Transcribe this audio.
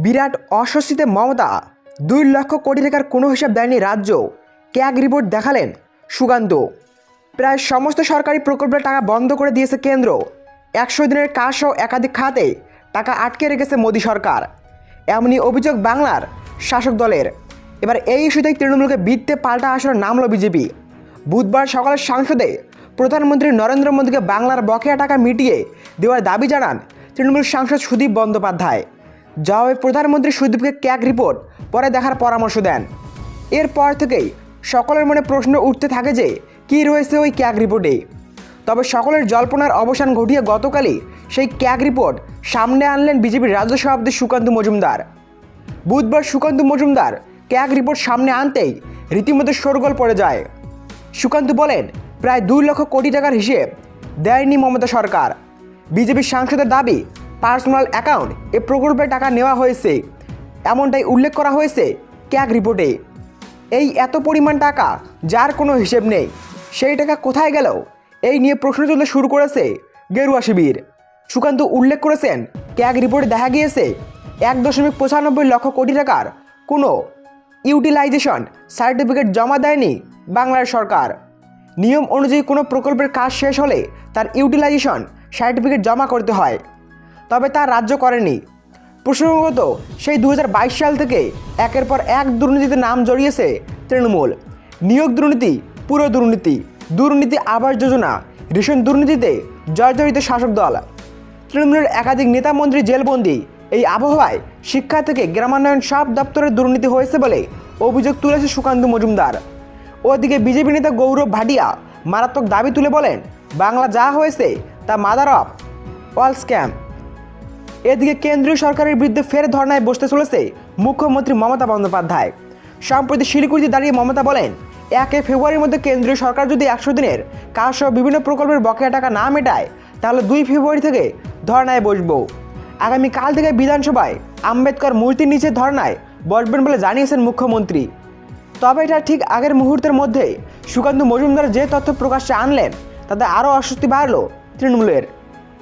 বিরাট অস্বস্তিতে মমতা। 2 লক্ষ কোটি টাকার কোনো হিসাব দেয়নি রাজ্য। ক্যাগ রিপোর্ট দেখালেন সুকান্ত। প্রায় সমস্ত সরকারি প্রকল্পের টাকা বন্ধ করে দিয়েছে কেন্দ্র। 100 দিনের কাজ সহ একাধিক খাতে টাকা আটকে রেখেছে মোদী সরকার। এমনই অভিযোগ বাংলার শাসক দলের। এবার এই ইস্যুতেই তৃণমূলকে বিত্তে পাল্টা আসরে নামল বিজেপি। বুধবার সকালে সংসদে প্রধানমন্ত্রী নরেন্দ্র মোদীকে বাংলার বকেয়া টাকা মিটিয়ে দেওয়ার দাবি জানান তৃণমূল সাংসদ সুদীপ বন্দ্যোপাধ্যায়। জবাবে প্রধানমন্ত্রী সুদীপকে ক্যাগ রিপোর্ট পরে দেখার পরামর্শ দেন। এরপর থেকেই সকলের মনে প্রশ্ন উঠতে থাকে যে কী রয়েছে ওই ক্যাগ রিপোর্টে। তবে সকলের জল্পনার অবসান ঘটিয়ে গতকালই সেই ক্যাগ রিপোর্ট সামনে আনলেন বিজেপির রাজ্য সভাপতি সুকান্ত মজুমদার। বুধবার সুকান্ত মজুমদার ক্যাগ রিপোর্ট সামনে আনতেই রীতিমতো শোরগোল পড়ে যায়। সুকান্ত বলেন, প্রায় 2 লক্ষ কোটি টাকার হিসেব দেয়নি মমতা সরকার। বিজেপির সাংসদের দাবি, পার্সোনাল অ্যাকাউন্ট এ প্রকল্পে টাকা নেওয়া হয়েছে, এমনটাই উল্লেখ করা হয়েছে ক্যাগ রিপোর্টে। এই এত পরিমাণ টাকা যার কোনো হিসেব নেই, সেই টাকা কোথায় গেল এই নিয়ে প্রশ্ন তুলতে শুরু করেছে গেরুয়া শিবির। সুকান্ত উল্লেখ করেছেন, ক্যাগ রিপোর্টে দেখা গিয়েছে 1.95 লক্ষ কোটি টাকার কোনো ইউটিলাইজেশন সার্টিফিকেট জমা দেয়নি বাংলার সরকার। নিয়ম অনুযায়ী কোনো প্রকল্পের কাজ শেষ হলে তার ইউটিলাইজেশন সার্টিফিকেট জমা করতে হয়, তবে তা রাজ্য করেনি। প্রসঙ্গত, সেই 2022 সাল থেকে একের পর এক দুর্নীতিতে নাম জড়িয়েছে তৃণমূল। নিয়োগ দুর্নীতি, পুরো দুর্নীতি, দুর্নীতি আবাস যোজনা, রেশন দুর্নীতিতে জর্জরিত শাসক দল। তৃণমূলের একাধিক নেতা মন্ত্রী জেলবন্দি। এই আবহাওয়ায় শিক্ষা থেকে গ্রামান্বয়ন সব দপ্তরের দুর্নীতি হয়েছে বলে অভিযোগ তুলেছে সুকান্ত মজুমদার। ওদিকে বিজেপি নেতা গৌরব ভাটিয়া মারাত্মক দাবি তুলে বলেন, বাংলা যা হয়েছে তা মাদার অফ অল স্ক্যাম। এদিকে কেন্দ্রীয় সরকারের বিরুদ্ধে ফের ধর্নায় বসতে চলেছে মুখ্যমন্ত্রী মমতা বন্দ্যোপাধ্যায়। সম্প্রতি শিলিগুড়িতে দাঁড়িয়ে মমতা বলেন, 1 ফেব্রুয়ারির মধ্যে কেন্দ্রীয় সরকার যদি 100 দিনের কাজ সহ বিভিন্ন প্রকল্পের বকেয়া টাকা না মেটায়, তাহলে 2 ফেব্রুয়ারি থেকে ধর্নায় বসবো। আগামীকাল থেকে বিধানসভায় আম্বেদকর মূর্তির নিচে ধর্নায় বসবেন বলে জানিয়েছেন মুখ্যমন্ত্রী। তবে এটা ঠিক আগের মুহূর্তের মধ্যে সুকান্ত মজুমদার যে তথ্য প্রকাশ্যে আনলেন, তাতে আরও অস্বস্তি বাড়ল তৃণমূলের।